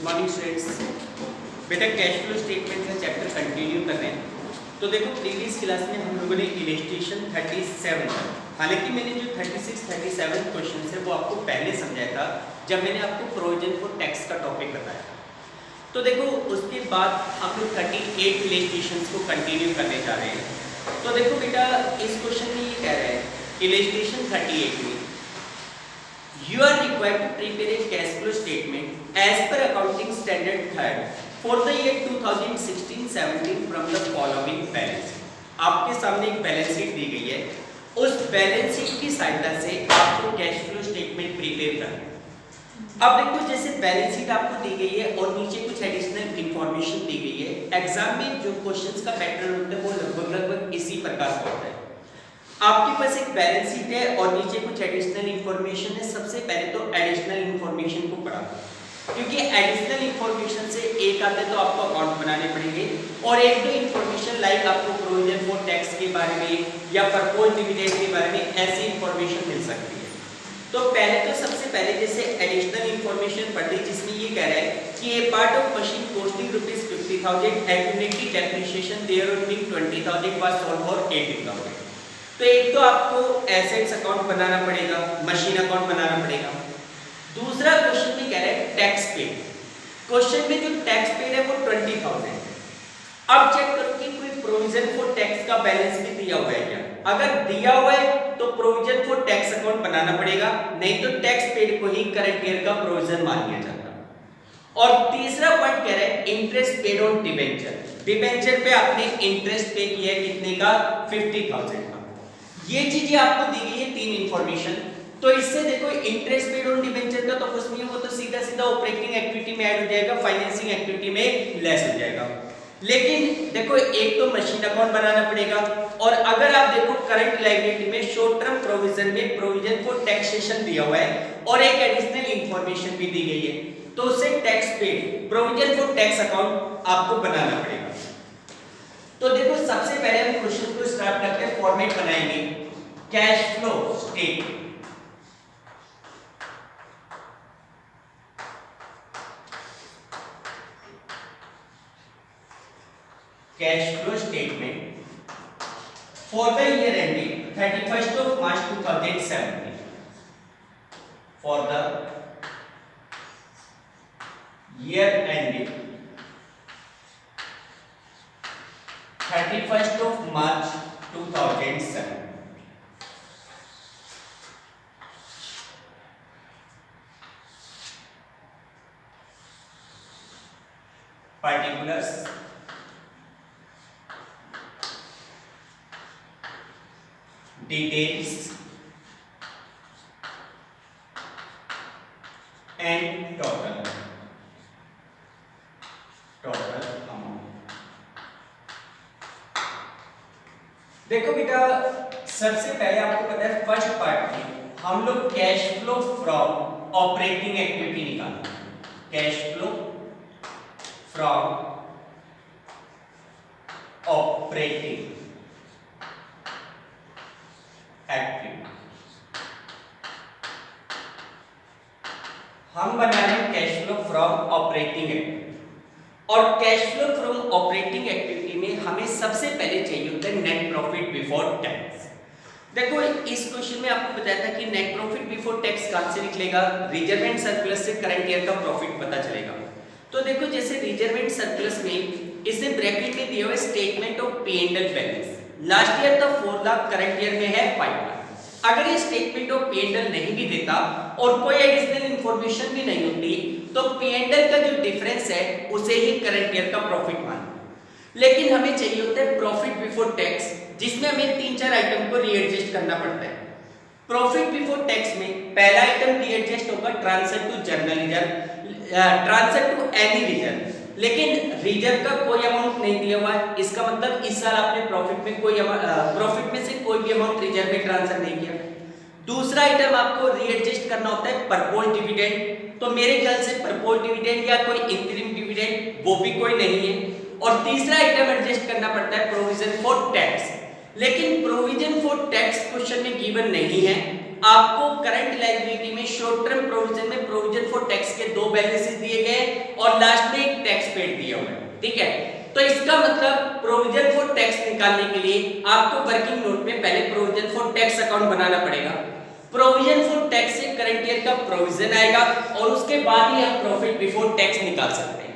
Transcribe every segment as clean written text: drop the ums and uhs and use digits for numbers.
Good morning students. बेटा cash flow statement का chapter continue कर रहे हैं। तो देखो प्रीवियस क्लास में हम लोगों ने इलस्ट्रेशन 37 हालांकि मैंने जो 36 37 क्वेश्चन है वो आपको पहले समझाया था जब मैंने आपको प्रोविजन फॉर टैक्स का टॉपिक बताया। तो देखो उसके बाद हम लोग 38 इलस्ट्रेशन को कंटिन्यू करने जा रहे हैं। तो देखो बेटा इस क्वेश्चन में ये कह रहे हैं इलस्ट्रेशन 38 में you are required to prepare a cash flow statement as per accounting standard 3rd for the year 2016-17 from the following balance sheet। आपके सामने एक बैलेंस शीट दी गई है, उस बैलेंस शीट की सहायता से आपको कैश फ्लो स्टेटमेंट प्रिपेयर करना है। अब देखो जैसे बैलेंस शीट आपको दी गई है और नीचे कुछ एडिशनल इंफॉर्मेशन दी गई है। एग्जाम में जो क्वेश्चंस का पैटर्न होता है वो लगभग इसी प्रकार का होता है। आपके पास एक बैलेंस शीट है और नीचे कुछ एडिशनल इंफॉर्मेशन है। सबसे पहले तो एडिशनल इंफॉर्मेशन को पढ़ा, क्योंकि एडिशनल इंफॉर्मेशन से एक आते तो आपको अकाउंट बनाने पड़ेंगे और एक दो इंफॉर्मेशन लाइक आपको प्रोविजन फॉर टैक्स के बारे में या प्रपोज्ड डिविडेंड के बारे में ऐसी इंफॉर्मेशन मिल सकती है। तो पहले तो सबसे पहले जैसे एडिशनल इंफॉर्मेशन पढ़ ली, जिसमें ये कह रहा है कि a part of machine costing ₹50,000 accumulated depreciation there on 20,000 was sold for 18,000। तो एक तो आपको एसेट्स अकाउंट बनाना पड़ेगा, मशीन अकाउंट बनाना पड़ेगा। दूसरा क्वेश्चन में कह रहा है टैक्स पेड। क्वेश्चन में जो टैक्स पेड है वो 20,000 है। अब चेक करो कि कोई प्रोविजन फॉर टैक्स का बैलेंस भी दिया हुआ है क्या। अगर दिया हुआ है तो प्रोविजन फॉर टैक्स अकाउंट बनाना पड़ेगा, नहीं तो टैक्स पेड को ही करंट ईयर का प्रोविजन मान लिया जाता। और तीसरा पॉइंट कह रहा है interest paid on debenture. Debenture पे आपने इंटरेस्ट पे किया है कितने का, 50,000 का। ये चीजें आपको दी गई है तीन इंफॉर्मेशन। तो इससे देखो इंटरेस्ट पेड ऑन डिबेंचर का तो कुछ नहीं है, वो तो सीधा सीधा ऑपरेटिंग एक्टिविटी में ऐड हो जाएगा, फाइनेंसिंग एक्टिविटी में लेस हो जाएगा। लेकिन देखो एक तो मशीन अकाउंट बनाना पड़ेगा और अगर आप देखो करंट लायबिलिटी में शॉर्ट टर्म प्रोविजन में प्रोविजन फॉर टैक्सेशन दिया हुआ है और एक एडिशनल इंफॉर्मेशन भी दी गई है, तो उससे tax paid provision for tax account आपको बनाना पड़ेगा। तो देखो सबसे पहले हम क्वेश्चन को स्टार्ट करके फॉर्मेट बनाएंगे cash flow statement. Cash flow statement for the year ending 31st of March 2017 for the year ending 31st of March 2007। Particulars details and total amount। देखो बेटा सबसे पहले आपको पता है फर्स्ट पार्ट में हम लोग cash flow from operating activity निकालते हैं। Cash flow from operating activity हम बना रहे हैं cash flow from operating activity. और cash flow from operating activity में हमें सबसे पहले चाहिए होता है नेट प्रॉफिट बिफोर टैक्स। देखो इस क्वेश्चन में आपको बताया था कि नेट प्रॉफिट बिफोर टैक्स कहां से निकलेगा, रिजर्व एंड सरप्लस से करंट ईयर का प्रॉफिट पता चलेगा। तो देखो जैसे रिजर्व एंड सरप्लस में इसे ब्रैकेट में दिया हुआ है statement of P and L balance. Last year था 4 लाख, करंट ईयर में है 5 लाख। अगर ये statement of P and L नहीं भी देता और कोई एडिशनल इंफॉर्मेशन भी नहीं होती तो पी एंड एल का जो डिफरेंस है उसे ही करंट ईयर का प्रॉफिट मान। लेकिन हमें चाहिए होता है प्रॉफिट बिफोर टैक्स, जिसमें हमें 3-4 आइटम को रीएडजस्ट करना पड़ता है। प्रॉफिट बिफोर टैक्स में पहला आइटम रीएडजस्ट होगा transfer to general reserve, transfer to any reserve. लेकिन रिजर्व का कोई अमाउंट नहीं दिया हुआ है, इसका मतलब इस साल आपने प्रॉफिट में से कोई भी अमाउंट रिजर्व में ट्रांसफर नहीं किया। दूसरा आइटम आपको रीएडजस्ट करना होता है प्रपोज्ड डिविडेंड। तो मेरे ख्याल से प्रपोज्ड डिविडेंड या कोई इंटरिम डिविडेंड वो भी कोई नहीं है। और तीसरा आइटम एडजस्ट करना पड़ता है प्रोविजन फॉर टैक्स। लेकिन प्रोविजन फॉर टैक्स क्वेश्चन में गिवन नहीं है आपको करंट लायबिलिटी में शॉर्ट टर्म प्रोविजन में प्रोविजन फॉर टैक्स के दो बैलेंसेस दिए गए और लास्ट में एक टैक्स पेड दिया हुआ है, ठीक है। तो इसका मतलब प्रोविजन फॉर टैक्स निकालने के लिए आपको वर्किंग नोट में पहले प्रोविजन फॉर टैक्स अकाउंट बनाना पड़ेगा। प्रोविजन फॉर टैक्स से करंट ईयर का प्रोविजन आएगा और उसके बाद ही आप प्रॉफिट बिफोर टैक्स निकाल सकते हैं।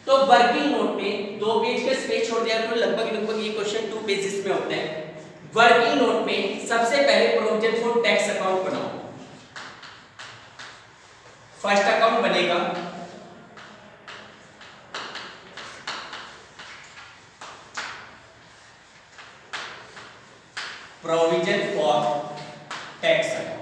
तो वर्किंग नोट में 2 पेज का स्पेस छोड़ दिया तो लगभग ये क्वेश्चन 2 पेजेस में होते हैं। वर्किंग नोट में सबसे पहले प्रोविजन फॉर टैक्स अकाउंट बनाओ। फर्स्ट अकाउंट बनेगा प्रोविजन फॉर टैक्स अकाउंट।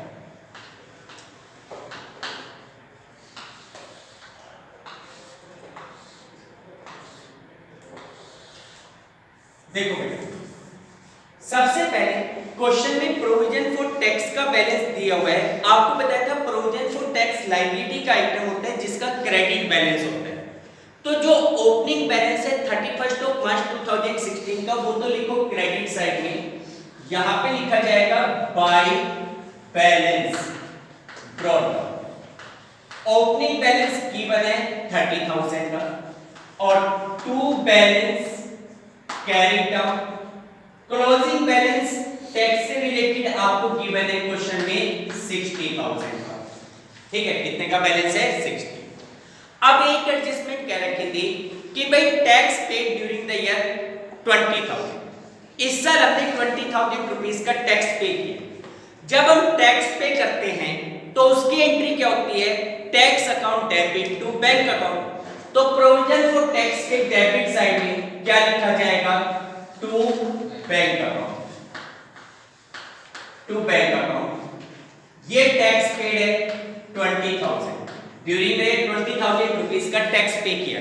देखो बेटा, सबसे पहले क्वेश्चन में प्रोविजन फॉर टैक्स का बैलेंस दिया हुआ है। आपको बताया था प्रोविजन फॉर टैक्स लायबिलिटी का आइटम होता है जिसका क्रेडिट बैलेंस होता है। तो जो ओपनिंग बैलेंस है 31 मार्च 2016 का, वो तो लिखो क्रेडिट साइड में, यहां पे लिखा जाएगा by balance brought. Opening balance given है 30,000 का और to balance carried down. Closing balance tax से रिलेटेड आपको गिवन है क्वेश्चन में 60,000 का, ठीक है। कितने का बैलेंस है? 60। अब एक एडजस्टमेंट क्या रखी थी कि भाई tax paid during the year 20,000। इस साल हमने 20,000 रुपीस का टैक्स पे किया। जब हम टैक्स पे करते हैं तो उसकी एंट्री क्या होती है? Tax account debit to bank account. तो प्रोविजन फॉर टैक्स के डेबिट साइड में क्या लिखा जाएगा? To bank account. To bank account. ये टैक्स पेड है 20,000, ड्यूरिंग द 20,000 रुपीस का टैक्स पे किया।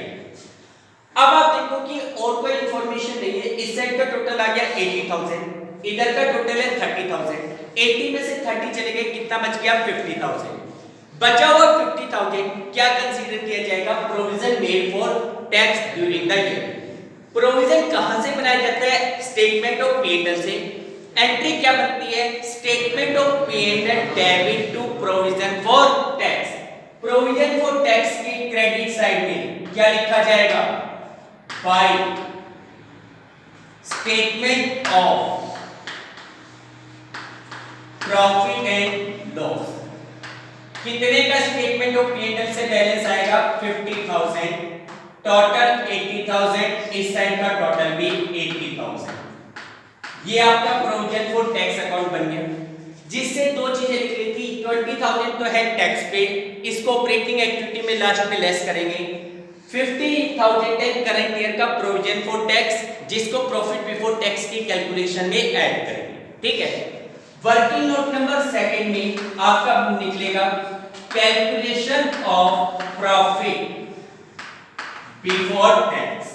अब आप देखो कि और कोई इंफॉर्मेशन नहीं है। इस साइड का टोटल आ गया 80,000, इधर का टोटल है 30,000। 80 में से 30 चले गए, कितना बच गया? 50,000। बचा हुआ 50,000 क्या कंसीडर किया जाएगा? Provision made for tax during the year. Provision कहां से बनाया जाता है? स्टेटमेंट ऑफ P&L से। एंट्री क्या बनती है? Statement of P&L debit to provision for tax. Provision for tax की क्रेडिट साइड में क्या लिखा जाएगा? By statement of profit and loss. कितने का स्टेटमेंट ऑफ P&L से बैलेंस आएगा? 50,000। टोटल 80,000, इस साइड का टोटल भी 80,000। ये आपका प्रोविजन फॉर टैक्स अकाउंट बन गया, जिससे दो चीजें लिख ली थी। 20,000 तो है टैक्स पेड, इसको ऑपरेटिंग एक्टिविटी में लास्ट में लेस करेंगे। 50,000 है करंट ईयर का प्रोविजन फॉर टैक्स, जिसको प्रॉफिट बिफोर टैक्स की कैलकुलेशन में ऐड करेंगे, ठीक है। वर्किंग नोट नंबर सेकंड में आपका निकलेगा calculation of profit before tax.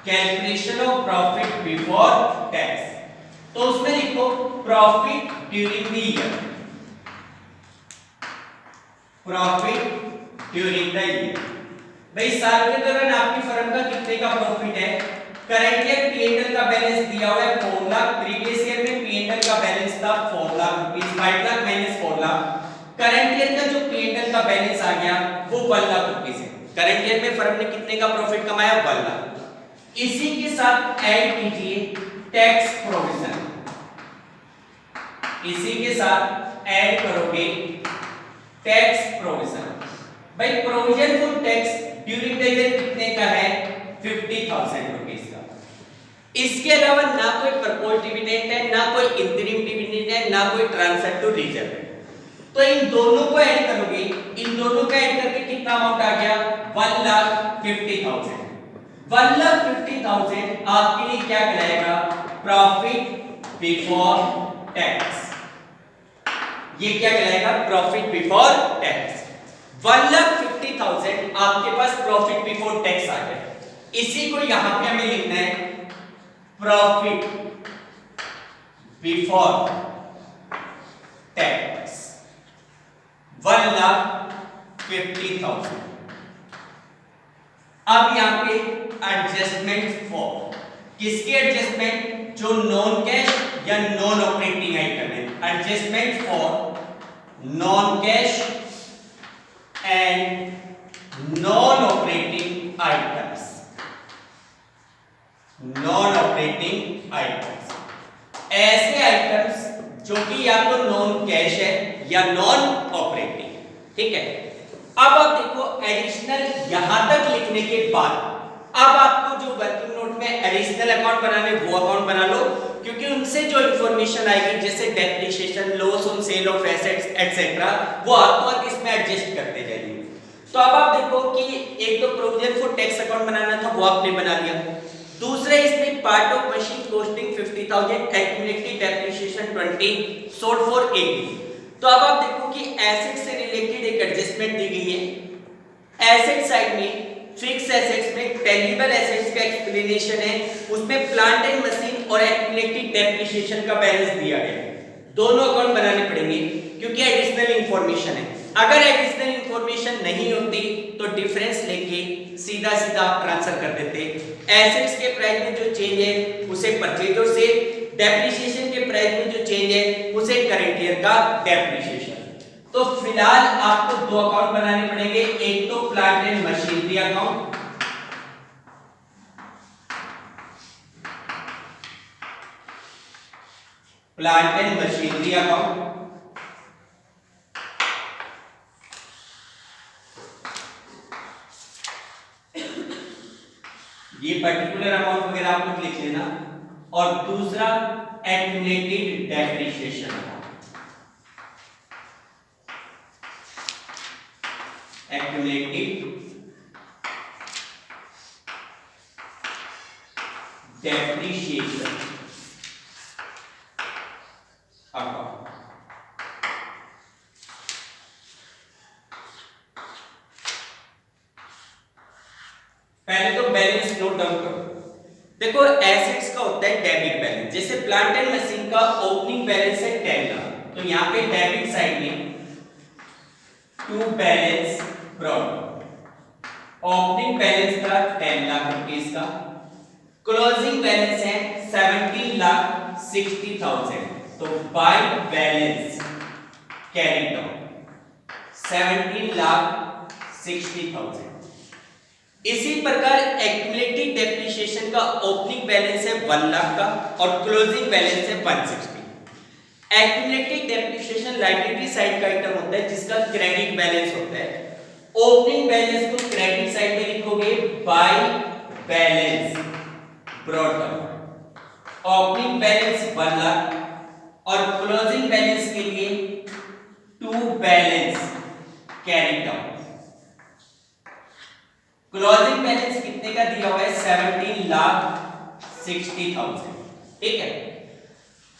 Calculation of profit before tax, तो उसमें लिखो profit during the year. Profit during the year, भाई साल के दौरान आपकी फर्म का कितने का प्रॉफिट है? करंट ईयर P&L का बैलेंस दिया हुआ है 4 लाख। प्रीवियस ईयर में P&L का बैलेंस था 4 lakh rupees. 5 lakh minus 4 lakh. Current year का जो P&L का बैलेंस आ गया वो 1 लाख रुपीस है। करंट ईयर में फर्म ने कितने का प्रॉफिट कमाया? 1 लाख। इसी के साथ ऐड कीजिए टैक्स प्रोविजन। इसी के साथ ऐड करोगे टैक्स प्रोविजन। भाई provision for tax during the year कितने का है? 50,000 रुपीस का। इसके अलावा ना कोई प्रपोज्ड डिविडेंड है, ना कोई इंटरिम डिविडेंड है, ना कोई ट्रांसफर टू रिजर्व है। तो इन दोनों को ऐड करोगे, इन दोनों का ऐड करके कितना अमाउंट आ गया? 1,50,000। 1,50,000 आपके लिए क्या कहलाएगा? Profit before tax. ये क्या कहलाएगा? Profit before tax. 1,50,000 आपके पास प्रॉफिट बिफोर टैक्स आ गया। इसी को यहां पे हमें लिखना है प्रॉफिट बिफोर टैक्स 1,50,000। अब यहां पे एडजस्टमेंट फॉर किसके एडजस्टमेंट? जो नॉन कैश या नॉन ऑपरेटिंग आइटम है। Adjustment for non cash and non operating items, non operating items, ऐसे आइटम्स जो कि या तो नॉन कैश है या नॉन ऑपरेटिंग, ठीक है। अब आप देखो एडिशनल यहां तक लिखने के बाद अब आपको जो वर्किंग नोट में एडिशनल अकाउंट बनाने वो अकाउंट बना लो, क्योंकि उनसे जो इंफॉर्मेशन आएगी जैसे depreciation, loss on sale of assets etcetera, वो आपको इसमें एडजस्ट करते जाइए। तो अब आप देखो कि एक तो प्रोविजन फॉर टैक्स अकाउंट बनाना था वो आपने बना लिया, दूसरे इसमें part of machine costing 50,000, accumulated depreciation 20, sold for 80। तो अब आप देखो कि एसेट से रिलेटेड एक एडजस्टमेंट दी गई है। एसेट साइड में फिक्स एसेट्स में टेंजिबल एसेट्स का एक्सप्लेनेशन है, उसमें प्लांट एंड मशीन और एक्यूमुलेटेड डेप्रिसिएशन का बैलेंस दिया गया है। दोनों अकाउंट बनाने पड़ेंगे क्योंकि एडिशनल इंफॉर्मेशन है। अगर एडिशनल इंफॉर्मेशन नहीं होती तो डिफरेंस लेके सीधा सीधा आप ट्रांसफर कर देते। एसेट्स के प्राइस में जो चेंज है उसे परचेज और सेल, डेप्रिसिएशन के प्राइस में जो चेंज है उसे करंट ईयर का डेप्रिसिएशन। तो फिलहाल आपको दो अकाउंट बनाने पड़ेंगे, एक तो plant and machinery account, plant and machinery account, ये पर्टिकुलर अमाउंट वगैरह आप लोग लिख लेना, और दूसरा accumulated depreciation account, accumulated depreciation account. पहले तो बैलेंस नोट डाउन करो। देखो एसेट्स का होता है डेबिट बैलेंस, जैसे प्लांट एंड मशीन का ओपनिंग बैलेंस है 10 लाख, तो यहाँ पे डेबिट साइड में to balance brought, opening balance था 10 लाख रुपीस का, क्लोजिंग बैलेंस है 17,60,000, तो बाय बैलेंस कैरी डाउन 17,60,000। इसी प्रकार एक्यूमुलेटेड डेप्रिसिएशन का ओपनिंग बैलेंस है 1 लाख का और क्लोजिंग बैलेंस है 160। एक्यूमुलेटेड डेप्रिसिएशन लायबिलिटी साइड का आइटम होता है जिसका क्रेडिट बैलेंस होता है। ओपनिंग बैलेंस को क्रेडिट साइड में लिखोगे by balance brought down, opening balance 1 lakh और क्लोजिंग बैलेंस के लिए to balance carry down. Closing balance कितने का दिया हुआ है 17,60,000, ठीक है।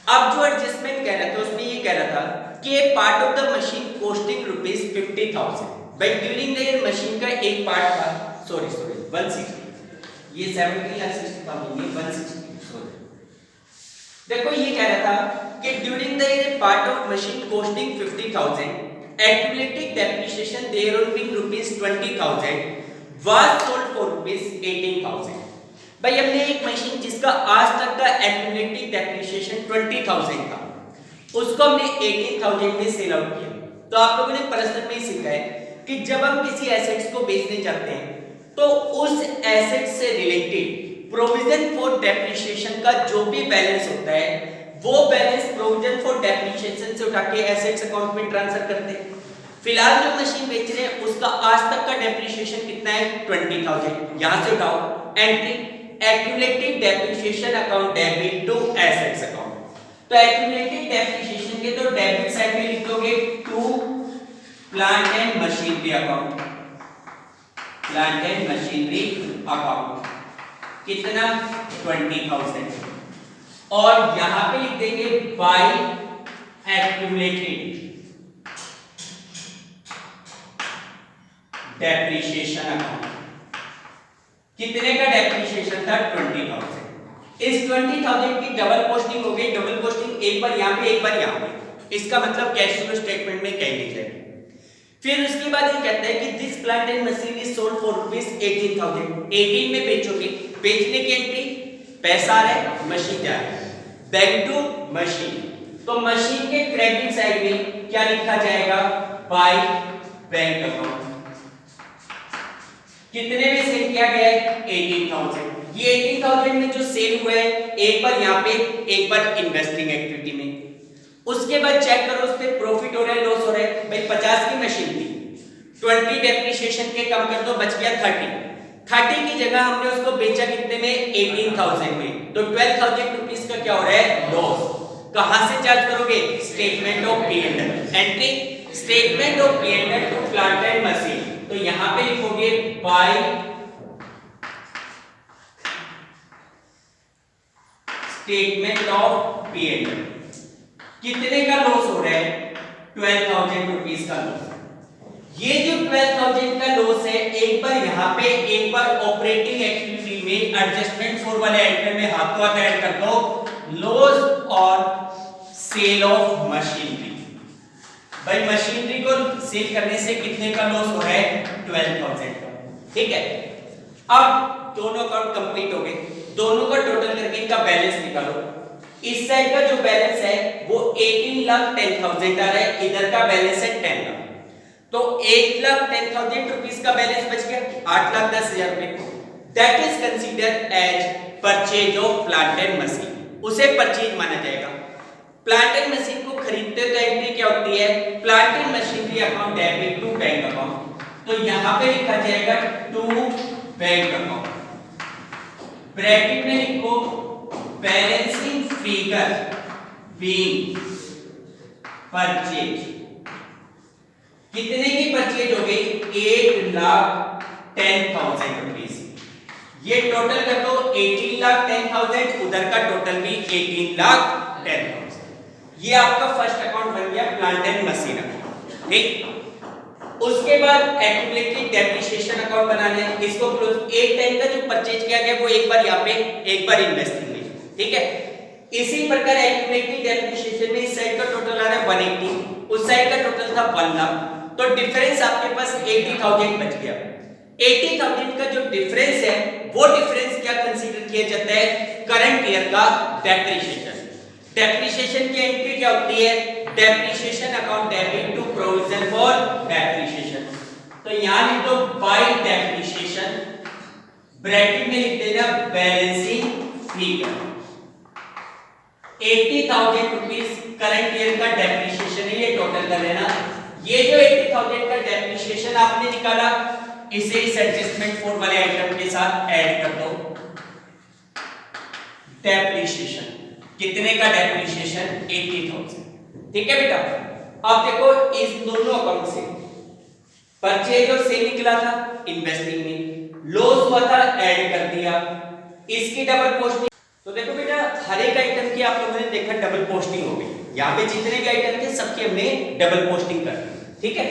अब जो एडजस्टमेंट कह रहा था उसमें ये कह रहा था कि part of the machine costing ₹50,000, भाई ड्यूरिंग द ईयर मशीन का एक पार्ट था, सॉरी 160, ये 17,60,000 ये 160, सॉरी। देखो ये कह रहा था कि during the year part of machine costing 50,000, accumulated depreciation there ऑन बीइंग ₹20,000 was sold for ₹18,000। भाई हमने एक मशीन जिसका आज तक का एक्यूमुलेटेड डेप्रिसिएशन 20,000 था, उसको हमने 18,000 में सेल आउट किया। तो आप लोगों ने पर्सनल में सीखा है कि जब हम किसी एसेट्स को बेचने जाते हैं तो उस एसेट से रिलेटेड प्रोविजन फॉर डेप्रिसिएशन का जो भी बैलेंस होता है वो बैलेंस प्रोविजन फॉर डेप्रिसिएशन से उठा के एसेट्स अकाउंट में ट्रांसफर करते हैं। फिलहाल जो मशीन बेच रहे हैं उसका आज तक का डेप्रिसिएशन कितना है 20,000, यहां से उठाओ entry accumulated depreciation account debit to assets account. तो एक्यूमुलेटेड डेप्रिसिएशन के तो डेबिट साइड में लिख दोगे to plant and machinery account, plant and machinery account कितना 20,000, और यहां पे लिख देंगे बाय एक्यूमुलेटेड डेप्रिसिएशन अकाउंट। कितने का डेप्रिसिएशन था 20,000। इस 20,000 की डबल पोस्टिंग हो गई, डबल पोस्टिंग एक बार यहां पे एक बार यहां पे, इसका मतलब कैश फ्लो स्टेटमेंट में कह ली जाएगी। फिर उसके बाद ये कहता है कि this plant and machine is sold for ₹18,000, 18 में बेचोगे, बेचने की एंट्री पैसा आ रहा है मशीन जा रही है, बैंक टू मशीन, तो मशीन के क्रेडिट साइड में क्या लिखा जाएगा, बाय बैंक अकाउंट। कितने में सेल किया गया है, 18,000। ये 18,000 में जो सेल हुआ है, एक बार यहाँ पे, एक बार इन्वेस्टिंग एक्टिविटी में। उसके बाद चेक करो उस पे प्रॉफिट हो रहा है, लॉस हो रहा है। भाई 50 की मशीन थी, 20 डेप्रिसिएशन के कम कर दो, बच गया 30 की जगह हमने उसको बेचा कितने में, 18,000 में। तो 12,000 रुपीस का क्या हो रहा है, लॉस। कहां से चार्ज करोगे, statement of P&L। Entry statement of P&L to plant and machine. तो यहां पे लिखोगे बाय स्टेटमेंट ऑफ P&L। कितने का लॉस हो रहा है, 12,000 रुपीस का लॉस। ये जो 12,000 का लॉस है, एक बार यहाँ पे, एक बार ऑपरेटिंग एक्टिविटी में एडजस्टमेंट फॉर वाले आइटम में हाथ तो ऐड कर दो, लॉस और सेल ऑफ मशीनरी। भाई मशीनरी को सेल करने से कितने का लॉस हो रहा है, 12,000 का। ठीक है, अब दोनों अकाउंट कंप्लीट हो गए, दोनों का टोटल करके इनका बैलेंस निकालो। इस साइड का जो बैलेंस है वो 18,10,000 आ रहा है, इधर का बैलेंस है 10 लाख। तो 1,10,000 रुपीस का बैलेंस बच गया, 8,10,000 रुपए। That is considered as purchase of plant and machine, उसे परचेज माना जाएगा। प्लांट एंड मशीन को खरीदते तो एंट्री क्या होती है, plant and machinery account debit to bank account. तो यहां पे लिखा जाएगा टू बैंक अकाउंट, ब्रैकेट में लिखो बैलेंसिंग फिगर बीइंग परचेज। कितने की परचेज हो गई, 8,10,000 रुपीस। ये टोटल कर दो 18,10,000, उधर का टोटल भी 18,10,000। ये आपका फर्स्ट अकाउंट बन गया प्लांट एंड मशीन अकाउंट। ठीक, उसके बाद एक्यूमुलेटेड डेप्रिसिएशन अकाउंट बनाना है, इसको क्लोज। एक टाइम का जो परचेज किया गया वो एक बार यहाँ पे, एक बार इन्वेस्टिंग में। ठीक है, इसी प्रकार एक्यूमुलेटेड डेप्रिसिएशन में इस साइड का टोटल आ रहा है 180, उस साइड का टोटल था 1 लाख। तो डिफरेंस आपके पास 80,000 बच गया। 80,000 का जो डिफरेंस है वो डिफरेंस क्या कंसीडर किया जाता है, करंट ईयर का डेप्रिसिएशन। डेप्रिसिएशन की एंट्री क्या होती है, depreciation account debit to provision for depreciation. तो यहां लिख दो बाय डेप्रिसिएशन, ब्रैकेट में लिख देना balancing figure. 80,000 rupees current year का डेप्रिसिएशन है, ये टोटल कर लेना। ये जो 80,000 का डेप्रिसिएशन आपने निकाला, इसे इस एडजस्टमेंट फॉर वाले आइटम के साथ ऐड कर दो। डेप्रिसिएशन कितने का, डेप्रिसिएशन 80,000। ठीक है बेटा, अब देखो इस दोनों अकाउंट से परचेज और सेल निकला था, इन्वेस्टिंग में लॉस हुआ था, ऐड कर दिया। इसकी डबल पोस्टिंग, तो देखो बेटा हर एक आइटम की आप लोगों ने देखा डबल पोस्टिंग हो गई। यहाँ पे जितने भी आइटम थे सबकी हमने डबल पोस्टिंग कर दी। ठीक है,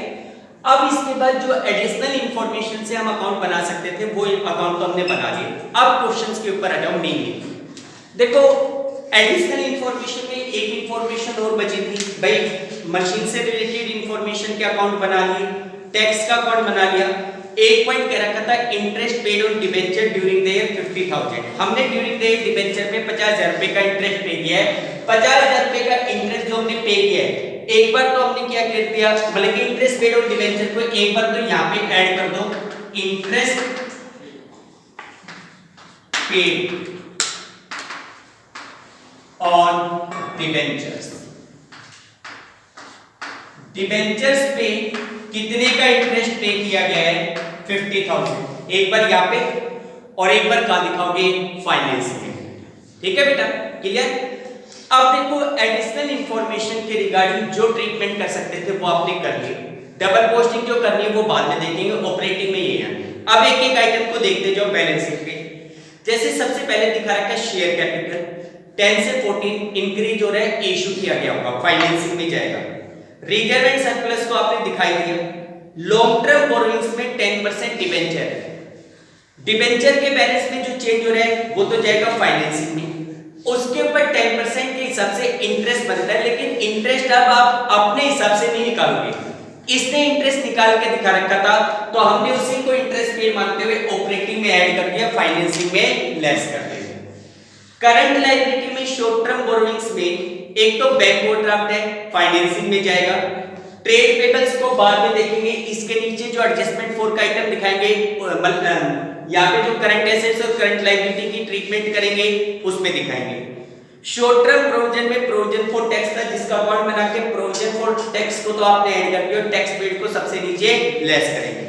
अब इसके बाद जो एडिशनल इंफॉर्मेशन से हम अकाउंट बना सकते थे वो अकाउंट तो हमने बना लिए। अब क्वेश्चंस के ऊपर आ जाओ मेनली। देखो एडिशनल इंफॉर्मेशन में एक इंफॉर्मेशन और बची थी, भाई मशीन से रिलेटेड इंफॉर्मेशन के अकाउंट बना लिए, टैक्स का अकाउंट बना लिया। एक पॉइंट कह रखा था interest paid on debenture during the year 50,000। हमने ड्यूरिंग द ईयर डिबेंचर में 50,000 रुपए का इंटरेस्ट पे किया है। 50,000 रुपए का इंटरेस्ट जो हमने पे किया है, एक बार तो हमने क्या कर दिया, बल्कि इंटरेस्ट पेड ऑन डिबेंचर को एक बार तो यहां पे ऐड कर दो, interest paid on debentures. Debentures पे कितने का इंटरेस्ट पे किया गया है, 50,000। एक बार यहाँ पे और एक बार कहां दिखाओगे, फाइनेंस में। ठीक है बेटा, क्लियर। अब देखो एडिशनल इंफॉर्मेशन के रिगार्डिंग जो ट्रीटमेंट कर सकते थे वो आपने कर लिए। डबल पोस्टिंग जो करनी है वो बाद में देखेंगे, ऑपरेटिंग में ये है। अब एक एक आइटम को देखते जाओ बैलेंसिंग पे। जैसे सबसे पहले दिखा रखा है शेयर कैपिटल 10 से 14 इंक्रीज हो रहा है, इशू किया गया होगा, फाइनेंसिंग में जाएगा। रिजर्व एंड सरप्लस को आपने दिखाई दिया। लॉन्ग टर्म बोरोइंग्स में 10% डिबेंचर है, डिबेंचर के बैलेंस में जो चेंज हो रहा है वो तो जाएगा फाइनेंसिंग में। उसके ऊपर 10% के हिसाब से इंटरेस्ट बनता है, लेकिन इंटरेस्ट अब आप अपने हिसाब से नहीं निकालोगे। इसने इंटरेस्ट निकाल के दिखा रखा था तो हमने उसी को इंटरेस्ट पेड मानते हुए ऑपरेटिंग में ऐड कर दिया, फाइनेंसिंग में लेस कर दिया। करंट लायबिलिटी में शॉर्ट टर्म बोरोइंग्स में एक तो बैंक ओवरड्राफ्ट है, फाइनेंसिंग में जाएगा। ट्रेड पेबल्स को बाद में देखेंगे, इसके नीचे जो एडजस्टमेंट फॉर का आइटम दिखाएंगे, यहाँ पे जो करंट एसेट्स और करंट लायबिलिटी की ट्रीटमेंट करेंगे उसमें दिखाएंगे। शॉर्ट टर्म प्रोविजन में प्रोविजन फॉर टैक्स था, जिसका अकाउंट बना के प्रोविजन फॉर टैक्स को तो आपने ऐड कर दिया और टैक्स पेड को सबसे नीचे लेस करेंगे।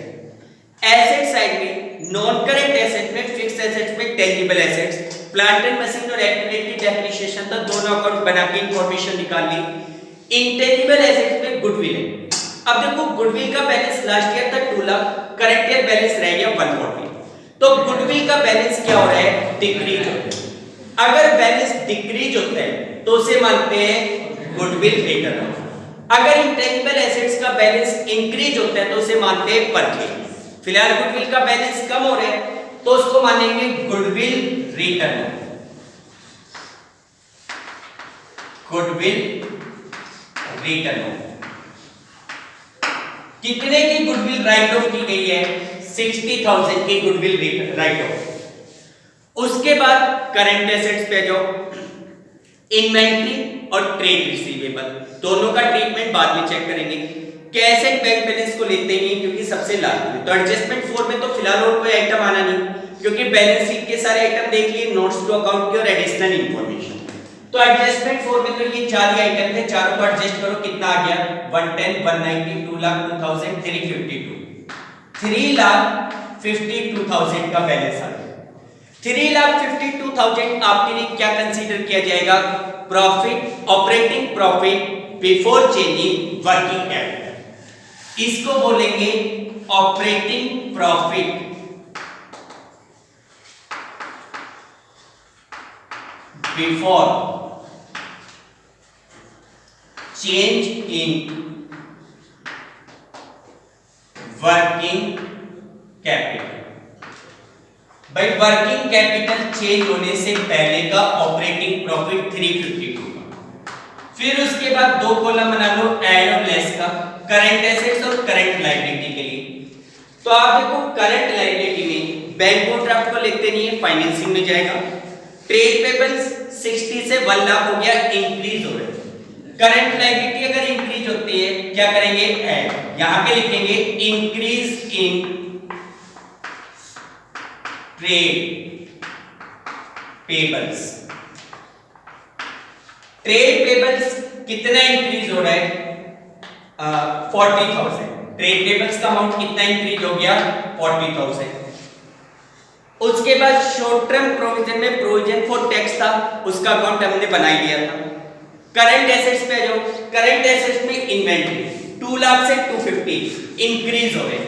एसेट साइड में नॉन करंट एसेट में, फिक्स्ड एसेट्स में tangible assets, plant and machine और एक्टिविटी की डेप्रिसिएशन था, दोनों अकाउंट बना के इंफॉर्मेशन निकाल ली। इंटेंजिबल एसेट्स में गुडविल है। अब देखो गुडविल का बैलेंस लास्ट ईयर था 2 लाख, करंट ईयर बैलेंस रह गया 140, तो गुडविल का बैलेंस क्या हो रहा है? डिक्रीज हो रहा है। अगर बैलेंस डिक्रीज होता है तो उसे मानते हैं गुडविल रिटर्न ऑफ। अगर इंटेंजिबल एसेट्स का बैलेंस इंक्रीज होता है तो उसे मानते हैं परचेज। फिलहाल गुडविल का बैलेंस कम हो रहा है तो उसको मानेंगे goodwill return of, goodwill return of. कितने की गुडविल राइट ऑफ की गई है? 60,000 की गुडविल राइट ऑफ। उसके बाद करंट एसेट्स पे जाओ, इन्वेंटरी और ट्रेड रिसीवेबल, दोनों का ट्रीटमेंट बाद में चेक करेंगे। कैश एंड बैंक बैलेंस को लेते ही क्योंकि सबसे लास्ट में, तो एडजस्टमेंट 4 में तो फिलहाल और कोई आइटम आना नहीं, क्योंकि बैलेंस शीट के सारे आइटम देख लिए, नोट्स टू अकाउंट की और एडिशनल इंफॉर्मेशन। तो एडजस्टमेंट 4 में तो ये 4 ही आइटम थे, चारों को एडजस्ट करो, कितना आ गया? 110, 190, 2 लाख 2000, 352, 3,52,000 का बैलेंस आ गया। 3,52,000 आपके लिए क्या कंसीडर किया जाएगा? Profit, operating profit before changing working capital. इसको बोलेंगे operating profit before change in working capital. भाई वर्किंग कैपिटल चेंज होने से पहले का ऑपरेटिंग प्रॉफिट 352 का। फिर उसके बाद 2 कॉलम बना लो ऐड और लेस का, करंट एसेट्स और करंट लायबिलिटी के लिए। तो आप देखो करंट लायबिलिटी में बैंक ओवरड्राफ्ट को लेते नहीं है, फाइनेंसिंग में जाएगा। ट्रेड पेबल्स 60 से 1 लाख हो गया, इंक्रीज हो रहा है। करंट लायबिलिटी अगर इंक्रीज होती है क्या करेंगे? ऐड, यहां पे लिखेंगे increase in trade payables. Trade payables कितना इंक्रीज हो रहा है? 40,000। ट्रेड पेबल्स का अमाउंट कितना इंक्रीज हो गया? 40,000। उसके बाद शॉर्ट टर्म प्रोविजन में प्रोविजन फॉर टैक्स था, उसका अकाउंट हमने बना ही लिया था। करंट एसेट्स पे जाओ, करंट एसेट्स में इन्वेंटरी 2 लाख से 250 इंक्रीज हो गए।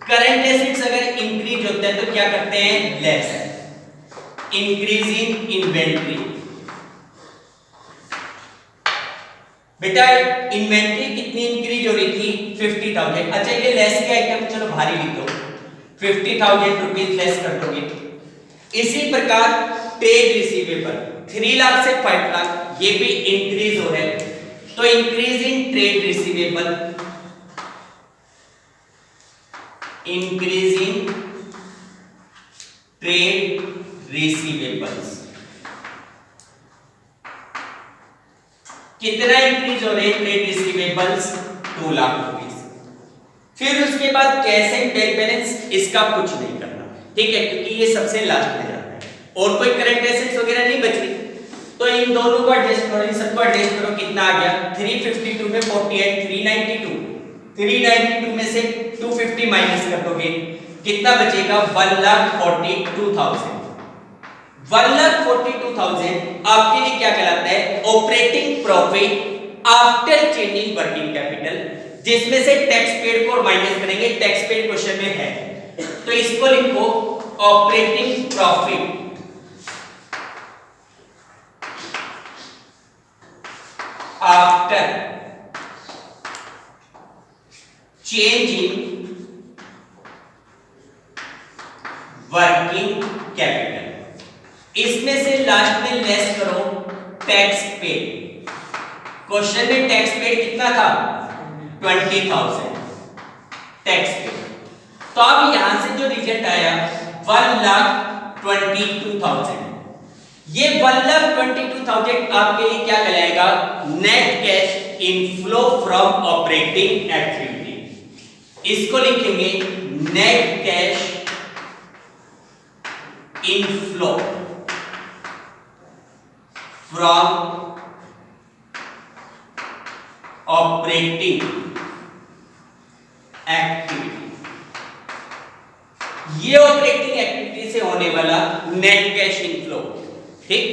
करंट एसेट्स अगर इंक्रीज होते हैं तो क्या करते हैं? Less, increase in inventory. बेटा इन्वेंटरी कितनी इंक्रीज हो रही थी? 50,000। अच्छा ये लेस के आइटम चलो भारी लिख दो, 50,000 रुपीज लेस कर दोगे। इसी प्रकार ट्रेड रिसीवेबल 3 लाख से 5 लाख, ये भी इंक्रीज हो रहा है, तो increase in trade receivable, increase in trade receivables. कितना इंक्रीज हो रहे हैं ट्रेड रिसीवेबल्स? 2 लाख रुपीस। फिर उसके बाद कैश एंड बैंक बैलेंस, इसका कुछ नहीं करना, ठीक है, क्योंकि ये सबसे लास्ट में जाता है और कोई करंट एसेट्स वगैरह नहीं बच रही। तो इन दोनों को एडजस्ट करो, इन सबको एडजस्ट करो, कितना आ गया? 352 में 48, 392, 392 में से 250 माइनस कर दोगे, कितना बचेगा? 1,42,000। 1,42,000 आपके लिए क्या कहलाता है? Operating profit after changing working capital, जिसमें से टैक्स पेड को माइनस करेंगे। टैक्स पेड क्वेश्चन में है, तो इसको लिखो operating profit after change in working capital. इसमें से लास्ट में लेस करो टैक्स पेड। क्वेश्चन में टैक्स पेड कितना था? 20,000 टैक्स पेड। तो अब यहां से जो रिजल्ट आया 1,22,000, ये 1,22,000 आपके लिए क्या कहलाएगा? Net cash inflow from operating activity. इसको लिखेंगे net cash inflow from operating activity. ये ऑपरेटिंग एक्टिविटी से होने वाला नेट कैश इनफ्लो। ठीक,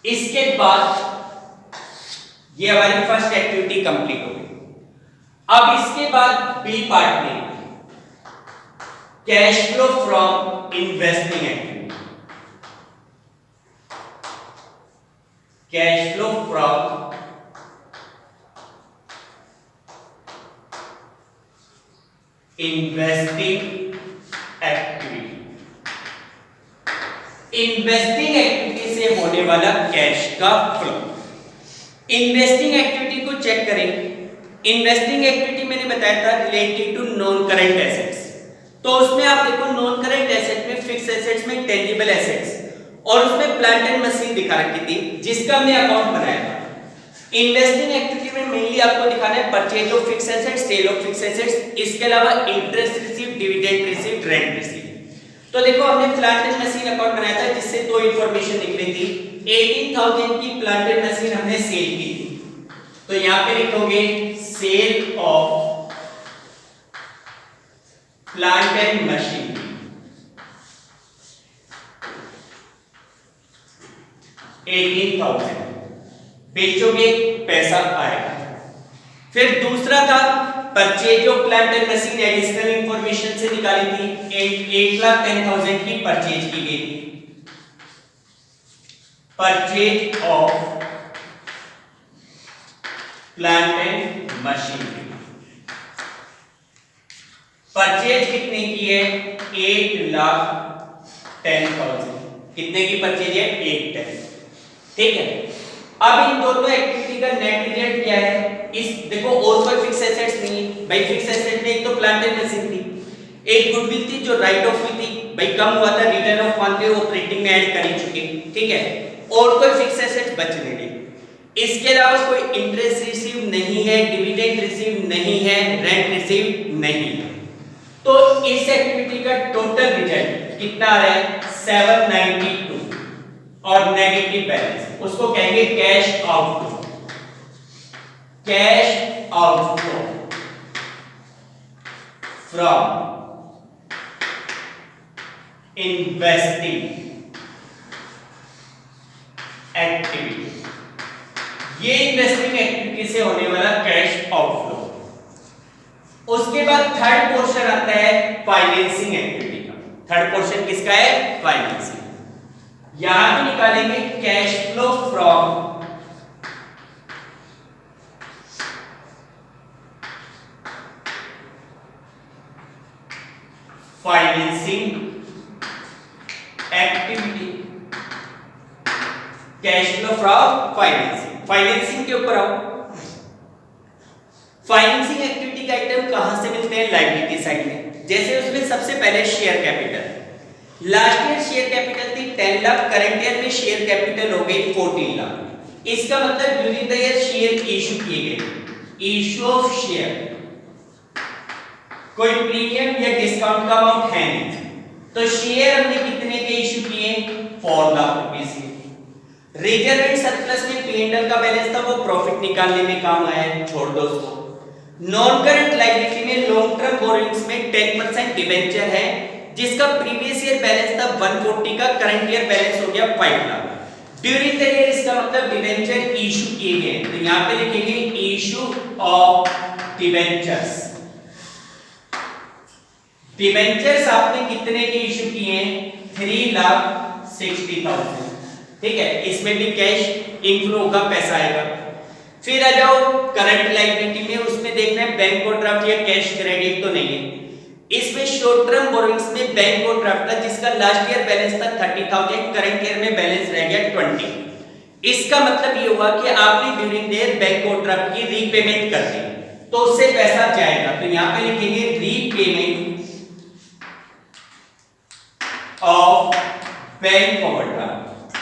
इसके बाद ये हमारी फर्स्ट एक्टिविटी कंप्लीट हो गई। अब इसके बाद बी पार्ट में cash flow from investing activity. Cash flow from investing activity. Investing activity से होने वाला कैश का फ्लो। इन्वेस्टिंग एक्टिविटी को चेक करें। इन्वेस्टिंग एक्टिविटी मैंने बताया था related to non current assets. तो उसमें आप देखो नॉन करंट एसेट में फिक्स एसेट्स में टेंजिबल एसेट्स और उसमें प्लांट एंड मशीन दिखा रखी थी जिसका हमने अकाउंट बनाया था। इन्वेस्टिंग एक्टिविटी में मेनली आपको दिखाना है purchase of fix assets, sale of fix assets, इसके अलावा interest receive, dividend receive, rent receive. तो देखो हमने प्लांट एंड मशीन अकाउंट बनाया था जिससे दो इंफॉर्मेशन निकली थी। 18,000 की प्लांट एंड मशीन हमने सेल की थी, तो यहां पे लिखोगे sale of plant and machine 18,000 बेचोगे पैसा आएगा। फिर दूसरा था purchase of plant and machine, additional information से निकाली थी 8,10,000 की परचेज की गई थी। Purchase of plant and machine purchase कितने की है? 8,10,000। कितने की परचेज है? 8,10। ठीक है, अब इन दोनों एक्टिविटी का नेट रिजल्ट क्या है? इस देखो और कोई फिक्स एसेट्स नहीं है भाई। फिक्स एसेट में एक तो प्लांट एंड मशीन थी, एक गुडविल थी जो राइट ऑफ हुई थी भाई, कम हुआ था, रिटर्न ऑफ मान के ऑपरेटिंग में ऐड कर ही चुके। ठीक है, और कोई फिक्स एसेट बचने नहीं। इसके अलावा कोई इंटरेस्ट रिसीव नहीं है, डिविडेंड रिसीव नहीं है, रेंट रिसीव नहीं है। तो इस एक्टिविटी का टोटल रिजल्ट कितना आ रहा है? 792 और नेगेटिव बैलेंस, उसको कहेंगे cash outflow. Cash outflow from investing activity. ये इन्वेस्टिंग एक्टिविटी से होने वाला कैश आउटफ्लो। उसके बाद थर्ड पोर्शन आता है फाइनेंसिंग एक्टिविटी का। थर्ड पोर्शन किसका है? फाइनेंसिंग। यहां पे निकालेंगे cash flow from financing activity. Cash flow from financing. Financing के ऊपर आओ। फाइनेंसिंग एक्टिविटी का आइटम कहां से मिलते हैं? लायबिलिटी साइड में। जैसे उसमें सबसे पहले share capital. Last year share capital थी 10 लाख, करंट ईयर में शेयर कैपिटल हो गई 14 लाख। इसका मतलब during the year share issue किए गए। इशू ऑफ शेयर, कोई प्रीमियम या डिस्काउंट का अमाउंट है नहीं, तो शेयर हमने कितने के इशू किए? 4 लाख रुपए के। रिजर्व एंड सरप्लस में P&L का बैलेंस था, वो प्रॉफिट निकालने में काम आया, छोड़ दो उसको। नॉन करंट लायबिलिटी में लॉन्ग टर्म बोरोइंग्स में 10% डिबेंचर है जिसका प्रीवियस ईयर बैलेंस था 140 का, करंट ईयर बैलेंस हो गया 5 लाख। ड्यूरिंग द ईयर इसका मतलब डिबेंचर इशू किए गए, तो यहां पे लिखेंगे इशू ऑफ डिबेंचर्स। डिबेंचर्स आपने कितने के इशू किए? 3,60,000। ठीक है, इसमें भी कैश इनफ्लो का पैसा आएगा। फिर आ जाओ करंट लायबिलिटी में, उसमें देखना है बैंक ओवरड्राफ्ट या कैश क्रेडिट तो नहीं है। इसमें शॉर्ट टर्म बोरोइंग्स में बैंक ओवरड्राफ्ट था जिसका लास्ट ईयर बैलेंस था 30,000, करंट ईयर में बैलेंस रह गया 20। इसका मतलब ये हुआ कि आपने during the year bank overdraft की रीपेमेंट कर दी, तो उससे पैसा जाएगा। तो यहां पे लिखेंगे repayment of bank overdraft.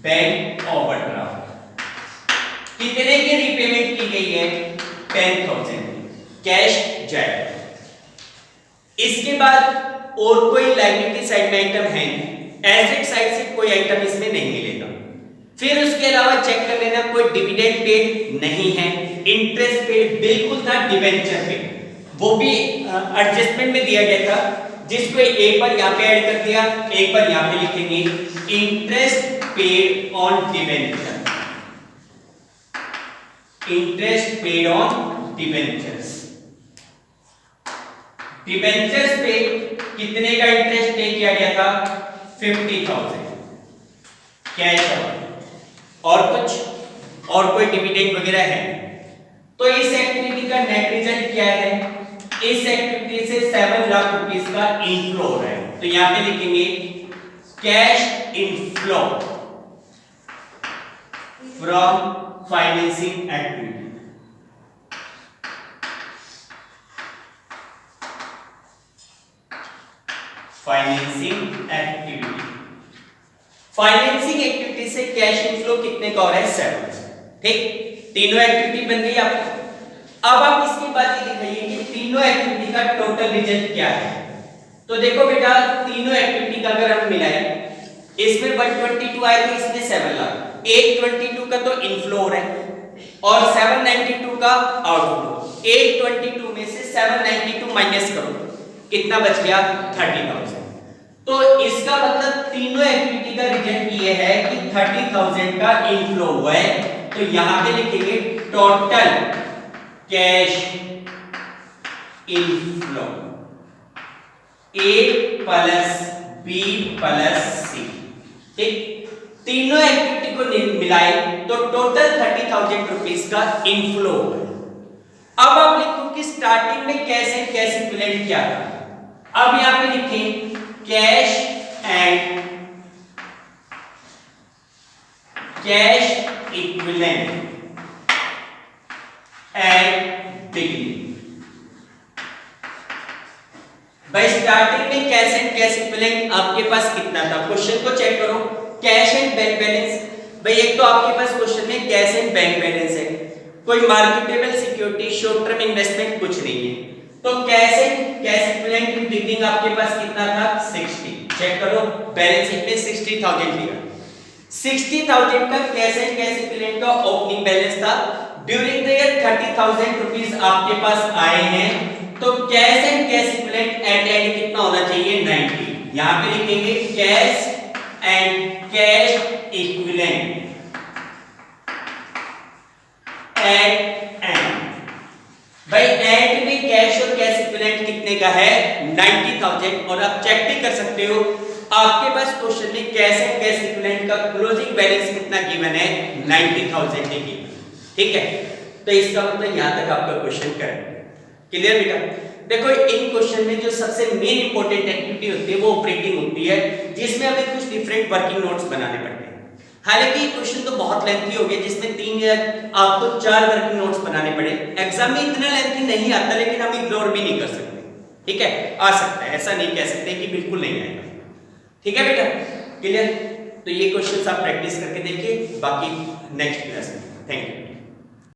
Bank overdraft. कितने की रीपेमेंट की गई है? 10,000 कैश जाएगा। इसके बाद और कोई लायबिलिटी साइड में आइटम है नहीं, एसेट साइड से कोई आइटम इसमें नहीं मिलेगा। फिर उसके अलावा चेक कर लेना कोई डिविडेंड पेड नहीं है, इंटरेस्ट पेड बिल्कुल था, डिबेंचर पेड वो भी एडजस्टमेंट में दिया गया था, जिसको एक बार यहां पे ऐड कर दिया, एक बार यहां पे लिखेंगे interest paid on debenture, interest paid on debentures. Debentures पे कितने का इंटरेस्ट पे किया गया था? 50,000 कैश और कुछ और कोई डिविडेंड वगैरह है। तो इस एक्टिविटी का नेट रिजल्ट क्या है? इस एक्टिविटी से 7 लाख रुपीस का इनफ्लो हो रहा है, तो यहां पे लिखेंगे cash inflow from financing activity. Financing activity, financing activity से कैश इनफ्लो कितने का हो रहा है? 7। ठीक, तीनों एक्टिविटी बन गई आपको। अब आप इसके बाद ये दिखाइए कि तीनों एक्टिविटी का टोटल रिजल्ट क्या है। तो देखो बेटा, तीनों एक्टिविटी का अगर हम मिलाएं, इसमें 122 आए तो इसमें 7 लाख, 822 का तो इनफ्लो हो रहा है और 792 का आउटफ्लो। 822 में से 792 माइनस करो, कितना बच गया? 30,000। तो इसका मतलब तीनों एक्टिविटी का रिजल्ट ये है कि 30,000 का इनफ्लो हुआ है। तो यहां पे लिखेंगे total cash inflow A plus B plus C। ठीक, तीनों एक्टिविटी को मिलाए तो टोटल 30,000 रुपीस का इनफ्लो हुआ है। अब आप लिखो कि स्टार्टिंग में कैश एंड कैश इक्विवेलेंट क्या था। अब यहां पे लिखें cash and cash equivalent at beginning. भाई स्टार्टिंग में कैश एंड कैश इक्विवेलेंट आपके पास कितना था? क्वेश्चन को चेक करो, कैश एंड बैंक बैलेंस। भाई एक तो आपके पास क्वेश्चन में कैश एंड बैंक बैलेंस है, कोई marketable security short term investment कुछ नहीं है। तो cash and cash equivalent in beginning आपके पास कितना था? 60। चेक करो, बैलेंस शीट में 60,000 लिखा, 60,000 का कैश एंड कैश इक्विवेलेंट का ओपनिंग बैलेंस था। ड्यूरिंग द ईयर 30,000 रुपीस आपके पास आए हैं, तो cash and cash equivalent at end कितना होना चाहिए? 90। यहां पे लिखेंगे cash and cash equivalent at end. भाई एंड में कैश और कैश इक्विवेलेंट कितने का है? 90,000। और आप चेक भी कर सकते हो, आपके पास क्वेश्चन में कैश एंड कैश इक्विवेलेंट का क्लोजिंग बैलेंस कितना गिवन है? 90,000 गिवन। ठीक है, तो इसका मतलब यहां तक आपका क्वेश्चन करेक्ट। क्लियर बेटा? देखो इन क्वेश्चन में जो सबसे मेन इंपॉर्टेंट एक्टिविटी होती है वो ऑपरेटिंग होती है, जिसमें हमें कुछ डिफरेंट वर्किंग नोट्स बनाने पड़ते हैं। हालांकि क्वेश्चन तो बहुत लेंथी हो गया, जिसमें 3 या आपको 4 वर्किंग नोट्स बनाने पड़े। एग्जाम में इतना लेंथी नहीं आता, लेकिन हम इग्नोर भी नहीं कर सकते। ठीक है, आ सकता है, ऐसा नहीं कह सकते कि बिल्कुल नहीं आएगा। ठीक है बेटा, क्लियर? तो ये क्वेश्चंस आप प्रैक्टिस करके देखिए, बाकी नेक्स्ट क्लास में। Thank you.